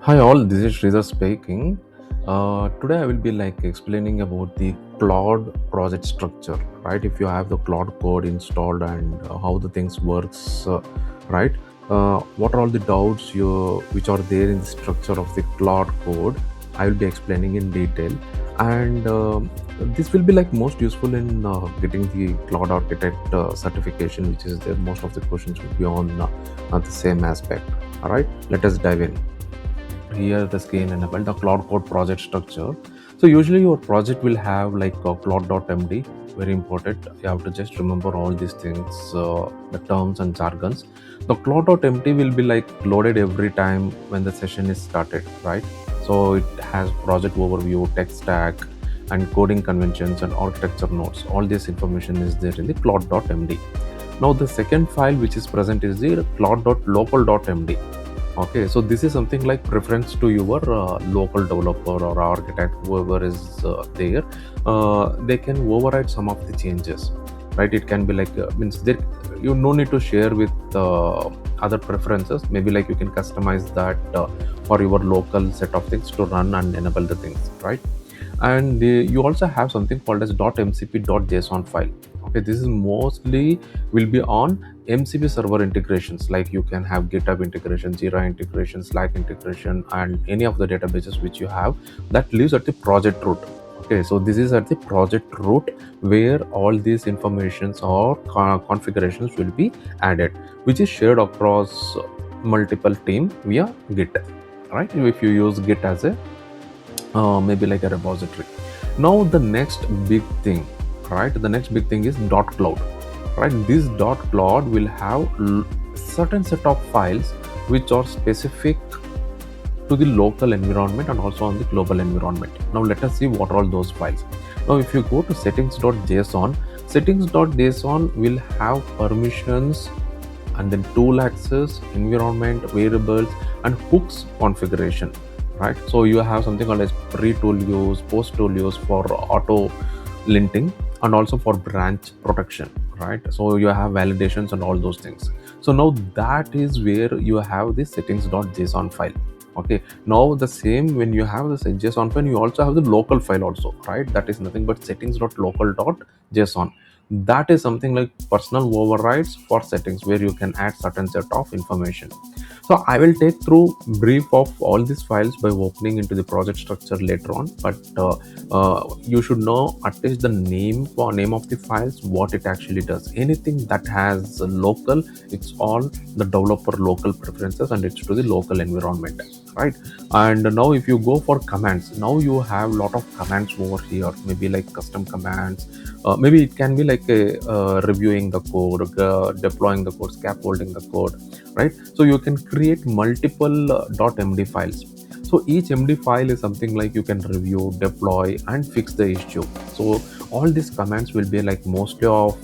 Hi all, this is Sridhar speaking. Today I will be explaining about the Claude project structure, right? If you have the Claude code installed and how the things works, right? What are all the doubts which are there in the structure of the Claude code? I will be explaining in detail, and this will be most useful in getting the Claude Architect certification, which is there. Most of the questions will be on the same aspect. All right, let us dive in. Here the screen enabled the Claude Code Project Structure. So usually your project will have a Claude.md. Very important, you have to just remember all these things, the terms and jargons. The Claude.md will be loaded every time when the session is started, right? So it has project overview, tech stack, and coding conventions and architecture notes. All this information is there in the Claude.md. Now the second file which is present is the Claude.local.md. Okay, so this is something like preference to your local developer or architect, whoever is there. They can override some of the changes, right? It can be means there you no need to share with other preferences. Maybe you can customize that for your local set of things to run and enable the things, right? And you also have something called as .mcp.json file. Okay, this is mostly will be on MCP server integrations, like you can have GitHub integration, Jira integration, Slack integration, and any of the databases which you have that lives at the project root. Okay, so this is at the project root where all these informations or configurations will be added, which is shared across multiple team via Git, right? If you use Git as a maybe like a repository. Now the next big thing, right? The next big thing is .cloud, right? This .cloud will have certain set of files which are specific to the local environment and also on the global environment. Now let us see what are all those files. Now if you go to settings.json, settings.json will have permissions and then tool access, environment, variables, and hooks configuration, right? So you have something called as pre-tool use, post-tool use for auto linting, and also for branch protection, right? So you have validations and all those things. So now that is where you have the settings.json file. Okay, now the same when you have the JSON file, you also have the local file also, right? That is nothing but settings.local.json. That is something like personal overrides for settings where you can add certain set of information. So I will take through brief of all these files by opening into the project structure later on, but you should know at least the name of the files, what it actually does. Anything that has local, it's all the developer local preferences and it's to the local environment, right? And now if you go for commands, now you have a lot of commands over here, maybe like custom commands. Maybe it can be like a reviewing the code, deploying the code, scaffolding the code, right? So you can create multiple .md files. So each md file is something like you can review, deploy, and fix the issue. So all these commands will be like mostly of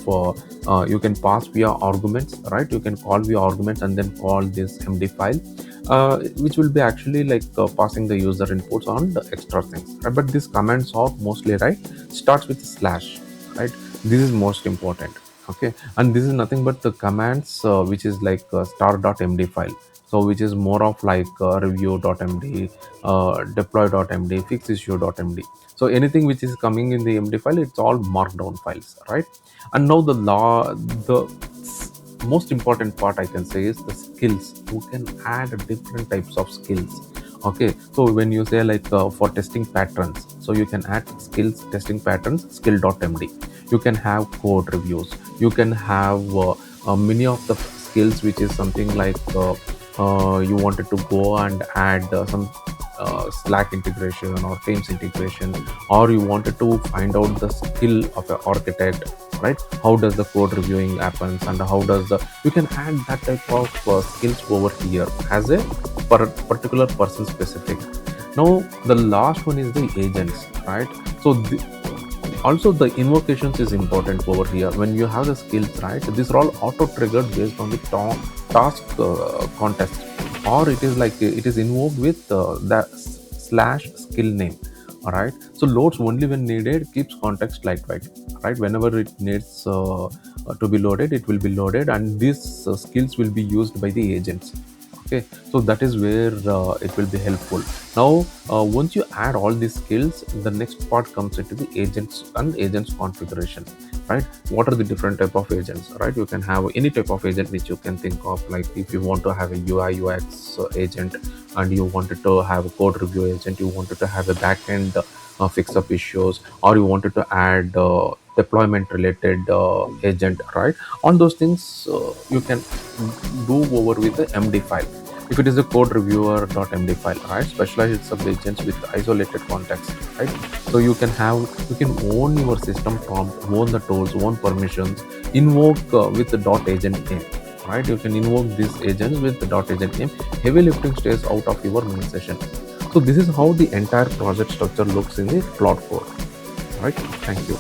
you can pass via arguments, right? You can call via arguments and then call this md file, which will be actually passing the user inputs on the extra things, right? But these commands are mostly, right, starts with slash, right? This is most important. Okay, and this is nothing but the commands which is like star.md file, so which is more of like review.md, deploy.md, fix issue.md. So anything which is coming in the md file, it's all markdown files, right? And now the most important part I can say is the skills. You can add different types of skills. Okay, so when you say for testing patterns, so you can add skills testing patterns skill.md. You can have code reviews, you can have many of the skills which is something you wanted to go and add some Slack integration or Teams integration, or you wanted to find out the skill of an architect, right? How does the code reviewing happens, and how does the you can add that type of skills over here as a particular person specific. Now the last one is the agents, right? So also the invocations is important over here. When you have the skills, right, these are all auto triggered based on the task context, or it is it is invoked with the slash skill name. All right, so loads only when needed, keeps context lightweight, right? Whenever it needs to be loaded, it will be loaded, and these skills will be used by the agents. Okay, so that is where it will be helpful. Now once you add all these skills, the next part comes into the agents and agents configuration, right? What are the different type of agents, right? You can have any type of agent which you can think of. Like if you want to have a UI UX agent, and you wanted to have a code review agent, you wanted to have a backend fix up issues, or you wanted to add deployment related agent, right? On those things you can do over with the MD file. If it is a code reviewer.md file, right? Specialized sub agents with isolated context, right? So you can own your system prompt, own the tools, own permissions, invoke with the dot agent name, right? You can invoke these agents with the dot agent name. Heavy lifting stays out of your main session. So this is how the entire project structure looks in the Claude Code, right? Thank you.